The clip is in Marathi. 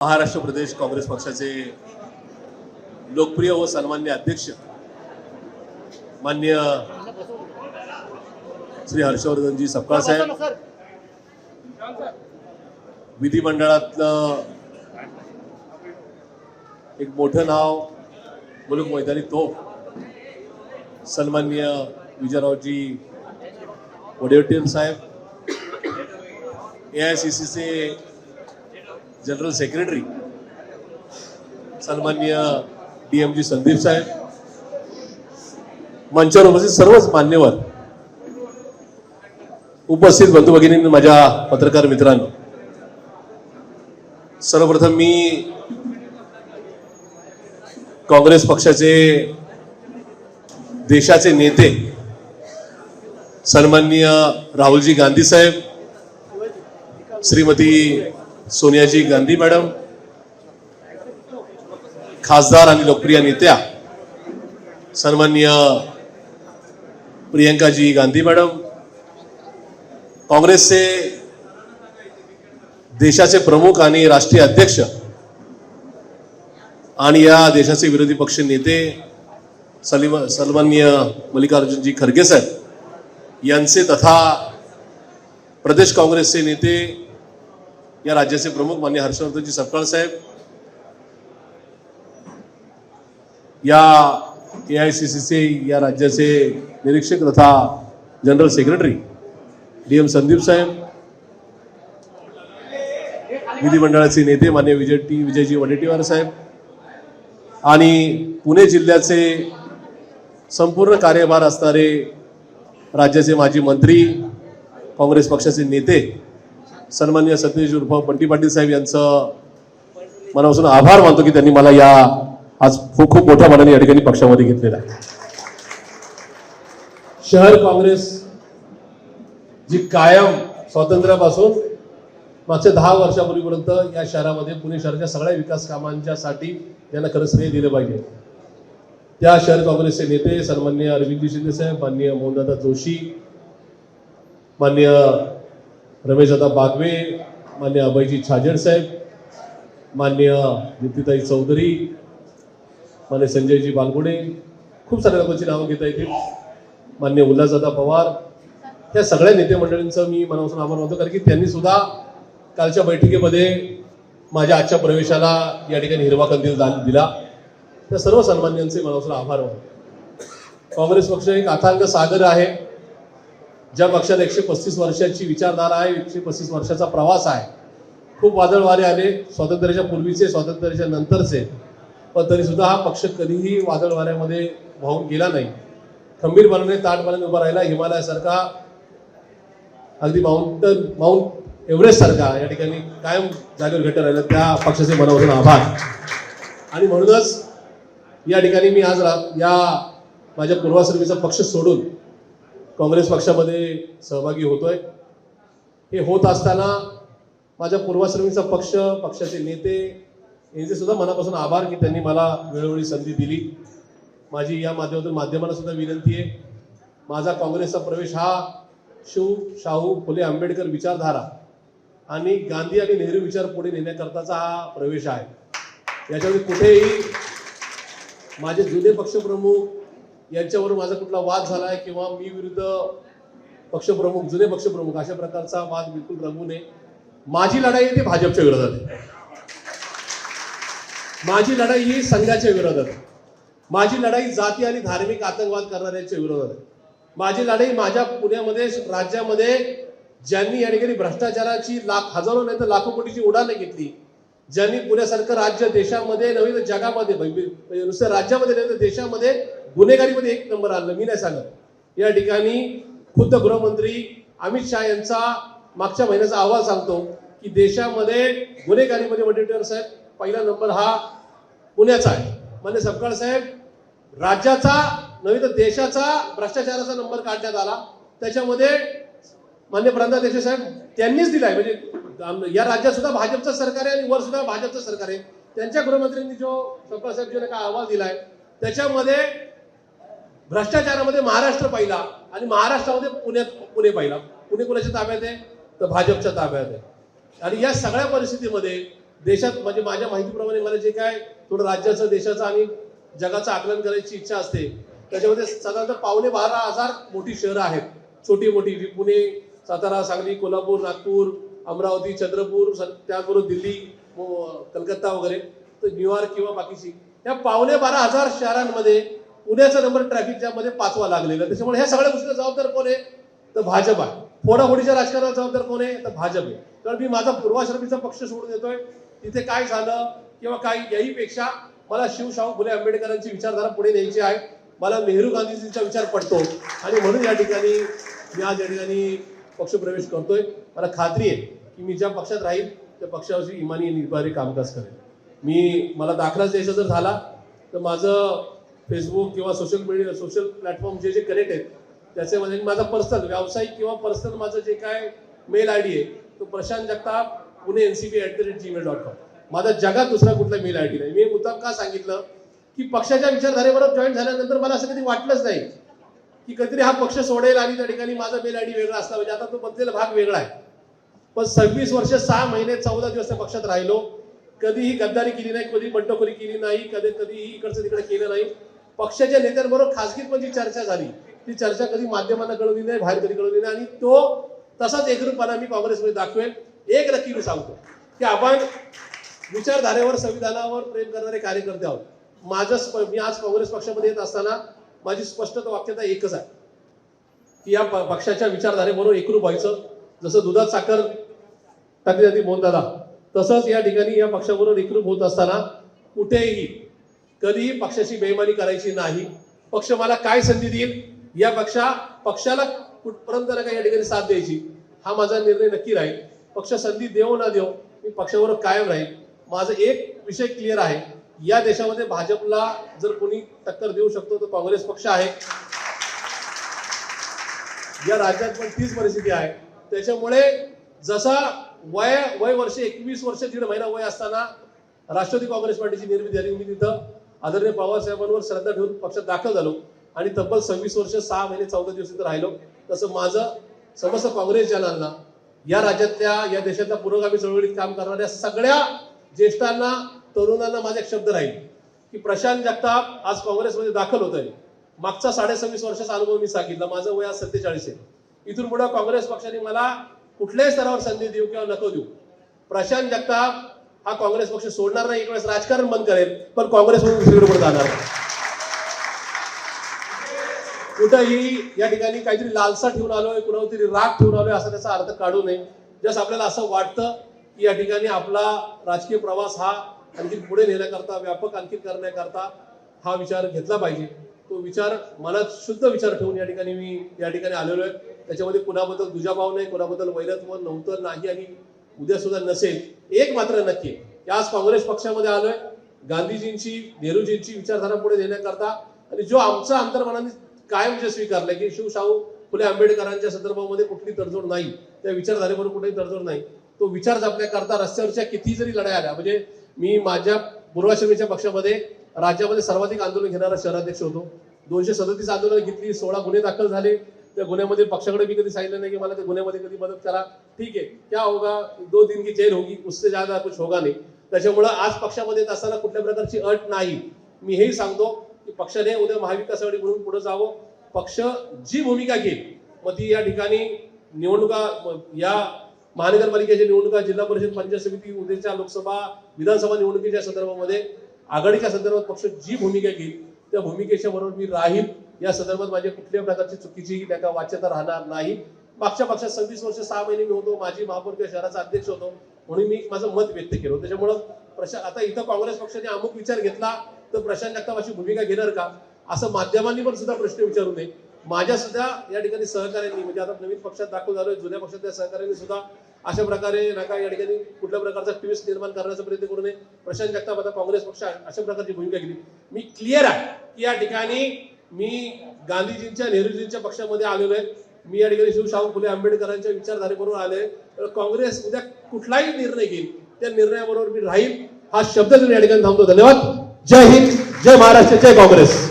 महाराष्ट्र प्रदेश काँग्रेस पक्षाचे लोकप्रिय व सन्मान्य अध्यक्ष माननीय श्री हर्षवर्धनजी सपकाळ साहेब, विधिमंडळातलं एक मोठं नाव मुलुक मैदानी तोफ सन्माननीय विजयरावजी वडेट्टीवार साहेब, AICCचे जनरल सेक्रेटरी सन्माननीय DMG संदीप साहेब, मंचावर उपस्थित सर्वच मान्यवर, उपस्थित बंधू भगिनी, माझ्या पत्रकार मित्रांनो, सर्वप्रथम मी काँग्रेस पक्षाचे देशाचे नेते सन्माननीय राहुलजी गांधी साहेब, श्रीमती सोनियाजी गांधी मॅडम, खासदार आणि लोकप्रिय नेत्या सन्माननीय प्रियंकाजी गांधी मॅडम, काँग्रेसचे देशाचे प्रमुख आणि राष्ट्रीय अध्यक्ष आणि या देशाचे विरोधी पक्ष नेते सन्माननीय मल्लिकार्जुनजी खरगे साहेब यांचे तथा प्रदेश काँग्रेसचे नेते या राज्याचे प्रमुख माननीय हर्षवर्धनजी सपकाळ साहेब, या AICCचे या राज्याचे निरीक्षक तथा जनरल सेक्रेटरी DM संदीप साहेब, विधिमंडळाचे नेते माननीय विजयजी वडेट्टीवार साहेब आणि पुणे जिल्ह्याचे संपूर्ण कार्यभार असणारे राज्याचे माजी मंत्री, काँग्रेस पक्षाचे नेते सन्माननीय सतीश उर्फ बंटी पाटील साहेब यांचं मनापासून आभार मानतो की त्यांनी मला या आज खूप मोठ्या मनाने या ठिकाणी पक्षामध्ये घेतलेला आहे. शहर काँग्रेस जी कायम स्वातंत्र्यापासून मागच्या 10 वर्षापूर्वीपर्यंत या शहरामध्ये पुणे शहराच्या सगळ्या विकास कामांच्यासाठी यांना खरं श्रेय दिलं पाहिजे. त्या शहर काँग्रेसचे नेते सन्माननीय अरविंदजी शिंदे साहेब, माननीय मोहनदादा जोशी, माननीय रमेशदादा बागवे, माननीय अभयजी छाजेड साहेब, माननीय दीप्तीताई चौधरी, माननीय संजयजी बालगुडे, खूप साऱ्या लोकांची नावं घेता येतील, माननीय उल्हासदादा पवार, त्या सगळ्या नेते मंडळींचं मी मनापासून आभार मानतो, कारण की त्यांनी सुद्धा कालच्या बैठकीमध्ये माझ्या आजच्या प्रवेशाला या ठिकाणी हिरवा कंदील दिला. त्या सर्व सन्मान्यांचे मनापासून आभार मानतो. काँग्रेस पक्ष एक अथांग सागर आहे. ज्या पक्षाला 135 वर्षाची विचारधारा आहे, 135 वर्षाचा प्रवास आहे. खूप वादळ वारे आले, स्वातंत्र्याच्या पूर्वीचे, स्वातंत्र्याच्या नंतरचे, पण तरी सुद्धा हा पक्ष कधीही वादळ वाऱ्यामध्ये वाहून गेला नाही. खंबीरपणाने ताटपणाने उभा राहिला. हिमालयासारखा, अगदी माउंट एव्हरेस्ट सारखा या ठिकाणी कायम जागेवर घट्ट राहिला. त्या पक्षाचे मनापासून आभार. आणि म्हणूनच या ठिकाणी मी आज या माझ्या पूर्वाश्रमीचा पक्ष सोडून काँग्रेस पक्षामध्ये सहभागी होतोय. हे होत असताना माझ्या पूर्वाश्रमीचा पक्ष, पक्षाचे नेते यांचे सुद्धा मनापासून आभार की त्यांनी मला वेळोवेळी संधी दिली. माझी या माध्यमाला सुद्धा विनंती आहे, माझा काँग्रेसचा प्रवेश हा शाहू फुले आंबेडकर विचारधारा आणि गांधी आणि नेहरू विचार पुढे नेण्याकरताचा हा प्रवेश आहे. याच्यामध्ये कुठेही माझे जुने पक्षप्रमुख यांच्यावर माझा कुठला वाद झालाय किंवा मी विरुद्ध पक्षप्रमुख, जुने पक्षप्रमुख अशा प्रकारचा वाद बिलकुल रंगू नये. माझी लढाई आहे ती भाजपच्या विरोधात आहे. माझी लढाई ही संघाच्या विरोधात आहे. माझी लढाई जाती आणि धार्मिक आतंकवाद करणाऱ्यांच्या विरोधात आहे. माझी लढाई माझ्या पुण्यामध्ये, राज्यामध्ये ज्यांनी या ठिकाणी भ्रष्टाचाराची हजारो नाही तर लाखो कोटीची उडाणे घेतली, ज्यांनी पुण्यासारखं राज्य देशामध्ये नव्हे तर जगामध्ये, नुसतं राज्यामध्ये नाही तर देशामध्ये गुन्हेगारीमध्ये 1 नंबर आणलं. मी नाही सांगत. या ठिकाणी खुद्द गृहमंत्री अमित शहा यांचा मागच्या महिन्याचा अहवाल सांगतो की देशामध्ये गुन्हेगारीमध्ये वडेट्टीवार साहेब पहिला नंबर हा पुण्याचा आहे. माननीय सपकाळ साहेब, राज्याचा नव्हे तर देशाचा भ्रष्टाचाराचा नंबर काढण्यात आला. त्याच्यामध्ये माननीय प्रांताध्यक्ष साहेब त्यांनीच दिलाय. म्हणजे या राज्यात सुद्धा भाजपचं सरकार आहे आणि वर सुद्धा भाजपचं सरकार आहे. त्यांच्या गृहमंत्र्यांनी जो सपकाळ साहेब काय अहवाल दिलाय त्याच्यामध्ये भ्रष्टाचारामध्ये महाराष्ट्र पहिला आणि महाराष्ट्रामध्ये पुणे पहिला. पुणे कोणाच्या ताब्यात आहे तर भाजपच्या ताब्यात आहे. आणि या सगळ्या परिस्थितीमध्ये देशात म्हणजे माझ्या माहितीप्रमाणे मला जे काय थोडं राज्याचं देशाचं आणि जगाचं आकलन करायची इच्छा असते त्याच्यामध्ये साधारणतः 12,500 मोठी शहरं आहेत, छोटी मोठी, पुणे, सातारा, सांगली, कोल्हापूर, नागपूर, अमरावती, चंद्रपूर, त्याचबरोबर दिल्ली, कलकत्ता वगैरे, तर न्यूयॉर्क किंवा बाकीची या 12,500 शहरांमध्ये पुण्याचा नंबर ट्रॅफिक जॅममध्ये 5वा लागलेला. त्याच्यामुळे ह्या सगळ्या गोष्टीला जबाबदार कोण आहे? तर भाजप आहे. फोडाफोडीच्या राजकारणाला जबाबदार कोण आहे? तर भाजप आहे. कारण मी माझा पूर्वाश्रमीचा पक्ष सोडून येतोय, तिथे काय झालं किंवा काही याहीपेक्षा मला शाहू फुले आंबेडकरांची विचारधारा पुढे न्यायची आहे. मला नेहरू गांधीजींचा विचार पडतो आणि म्हणून या ठिकाणी मी आज या ठिकाणी पक्षप्रवेश करतोय. मला खात्री आहे की मी ज्या पक्षात राहील त्या पक्षावरची इमानी निर्धारी कामकाज करेल. मला दाखलाच द्यायचा जर झाला तर माझं फेसबुक किंवा सोशल प्लॅटफॉर्म जे कनेक्ट आहेत त्याच्यामध्ये माझा पर्सनल व्यावसायिक किंवा पर्सनल माझं जे काय मेल आयडी आहे तो प्रशांत जगताप पुणे ncb@gmail.com. माझा जगात दुसरा कुठला मेल आयडी नाही. मी मुद्दाम का सांगितलं की पक्षाच्या विचारधारेबरोबर जॉईन झाल्यानंतर मला असं कधी वाटलंच नाही की कधीतरी हा पक्ष सोडेल आणि त्या ठिकाणी माझा मेल आयडी वेगळा असला, म्हणजे आता तो बदलेला भाग वेगळा आहे. पण 26 वर्ष 6 महिने 14 दिवस त्या पक्षात राहिलो, कधीही गद्दारी केली नाही, कधी बंडखोरी केली नाही, कधीही इकडचं तिकडे केलं नाही. पक्षाच्या नेत्यांबरोबर खासगीत जी चर्चा झाली ती चर्चा कधी माध्यमांना कळवली नाही, बाहेर कधी कळवली नाही आणि तो तसाच एकरूपपणा मी काँग्रेसमध्ये दाखवेल. एक नक्की मी सांगतो की आपण विचारधारेवर संविधानावर प्रेम करणारे कार्यकर्ते आहोत. मी आज काँग्रेस पक्षामध्ये येत असताना माझी स्पष्ट वाक्यता एकच आहे की या पक्षाच्या विचारधारेबरोबर एकरूप व्हायचं. जसं दुधात साखर टाकली जाते मोहनदादा, तसंच या ठिकाणी या पक्षाबरोबर एकरूप होत असताना कुठेही कधीही पक्षाची बेईमानी करायची नाही. पक्ष मला काय संधी देईल या पक्षाला कुठपर्यंत नका या ठिकाणी साथ द्यायची हा माझा निर्णय नक्की राहील. पक्ष संधी देऊ ना देऊ मी पक्षाबरोबर कायम राहील. माझा एक विषय क्लिअर आहे, या देशामध्ये भाजपला जर कोणी टक्कर देऊ शकतो तर काँग्रेस पक्ष आहे. या राज्यात पण तीच परिस्थिती आहे. त्याच्यामुळे जसा वय वर्ष 21 वर्ष 1.5 महिना वय असताना राष्ट्रवादी काँग्रेस पार्टीची निर्मिती झाली, मी तिथं आदरणीय पवार साहेबांवर श्रद्धा ठेवून पक्षात दाखल झालो आणि तब्बल 26 वर्ष 6 महिने 14 दिवस तिथं राहिलो. तसं माझं समस्त काँग्रेस जनांना, या राज्यातल्या या देशातल्या पुरोगामी चळवळीत काम करणाऱ्या सगळ्या ज्येष्ठांना, तरुणांना माझा एक शब्द राहील की प्रशांत जगताप आज काँग्रेसमध्ये दाखल होत आहे. मागचा 26.5 वर्षाचा अनुभव मी सांगितला. माझं वय आज 47 आहे. इथून पुढे काँग्रेस पक्षाने मला कुठल्याही स्तरावर संधी देऊ किंवा नको देऊ, प्रशांत जगताप हा काँग्रेस पक्ष सोडणार नाही. एक वेळेस राजकारण बंद करेल पण काँग्रेसमधून दुसरीकडे जाणार. कुठंही या ठिकाणी काहीतरी लालसा ठेवून आलोय, कुणावर तरी राग ठेवून आलोय असा त्याचा अर्थ काढू नये. जस आपल्याला असं वाटतं की या ठिकाणी आपला राजकीय प्रवास हा आणखी पुढे नेण्याकरता, व्यापक आणखी करण्याकरता हा विचार घेतला पाहिजे. तो विचार मनात शुद्ध विचार ठेवून या ठिकाणी मी या ठिकाणी आलेलो आहे. त्याच्यामध्ये कुणाबद्दल दुजाभाव नाही, कुणाबद्दल वैरत्व नव्हतं नाही आणि उद्या सुद्धा नसेल. एक मात्र नक्की आज काँग्रेस पक्षामध्ये आलोय गांधीजींची, नेहरूजींची विचारधारा पुढे नेण्याकरता आणि जो आमचा अंतर्मनाने कायम जे स्वीकारलंय की शाहू फुले आंबेडकरांच्या संदर्भामध्ये कुठली तडजोड नाही, त्या विचारधारेबरोबर कुठेही तडजोड नाही, तो विचार जपण्याकरता रस्त्यावरच्या किती जरी लढाई आल्या, म्हणजे मी माझ्या पूर्वाश्रमीच्या पक्षामध्ये राज्यामध्ये सर्वाधिक आंदोलन घेणारा शहराध्यक्ष होतो. 237 आंदोलन घेतली, 16 गुन्हे दाखल झाले. त्या गुन्ह्यामध्ये पक्षाकडे मी कधी सांगितलं नाही की मला त्या गुन्ह्यामध्ये कधी मदत करा, ठीक आहे क्या होगा 2 दिन की जेल होगी, उससे ज्यादा कुछ होगा नाही. त्याच्यामुळे आज पक्षामध्ये येत असताना कुठल्या प्रकारची अट नाही. मी हेही सांगतो की पक्षाने उद्या महाविकास आघाडी म्हणून पुढे जावं. पक्ष जी भूमिका घेईल मग ती या ठिकाणी निवडणुका, या महानगरपालिकेच्या निवडणुका, जिल्हा परिषद, पंचायत समिती, उद्याच्या लोकसभा, विधानसभा निवडणुकीच्या संदर्भामध्ये आघाडीच्या संदर्भात पक्ष जी भूमिका घेईल त्या भूमिकेच्या बरोबर मी राहील. या संदर्भात माझ्या कुठल्याही प्रकारची चुकीची त्याचा वाच्यता राहणार नाही. मागच्या पक्षात 26 वर्ष 6 महिने मी होतो, माझी महापौर किंवा शहराचा अध्यक्ष होतो, म्हणून मी माझं मत व्यक्त केलं. त्याच्यामुळं आता इथं काँग्रेस पक्षाने अमुक विचार घेतला तर प्रशांत जगताप अशी भूमिका घेणार का असं माध्यमांनी पण सुद्धा प्रश्न विचारू नये. माझ्या सुद्धा या ठिकाणी सहकार्यांनी, म्हणजे आता नवीन पक्षात दाखल झालोय, जुन्या पक्षातल्या सहकार्यांनी सुद्धा अशा प्रकारे नका या ठिकाणी कुठल्या प्रकारचा ट्विस्ट निर्माण करण्याचा प्रयत्न करू नये. प्रशांत जगताप आता काँग्रेस पक्ष अशा प्रकारची भूमिका घेतली. मी क्लिअर आहे की या ठिकाणी मी गांधीजींच्या, नेहरूजींच्या पक्षामध्ये आलेलो आहे. मी या ठिकाणी शाहू फुले आंबेडकरांच्या विचारधारेबरोबर आले. तर काँग्रेस उद्या कुठलाही निर्णय घेईल त्या निर्णयाबरोबर मी राहील हा शब्द तुम्ही या ठिकाणी थांबतो. धन्यवाद. जय हिंद, जय महाराष्ट्र, जय काँग्रेस.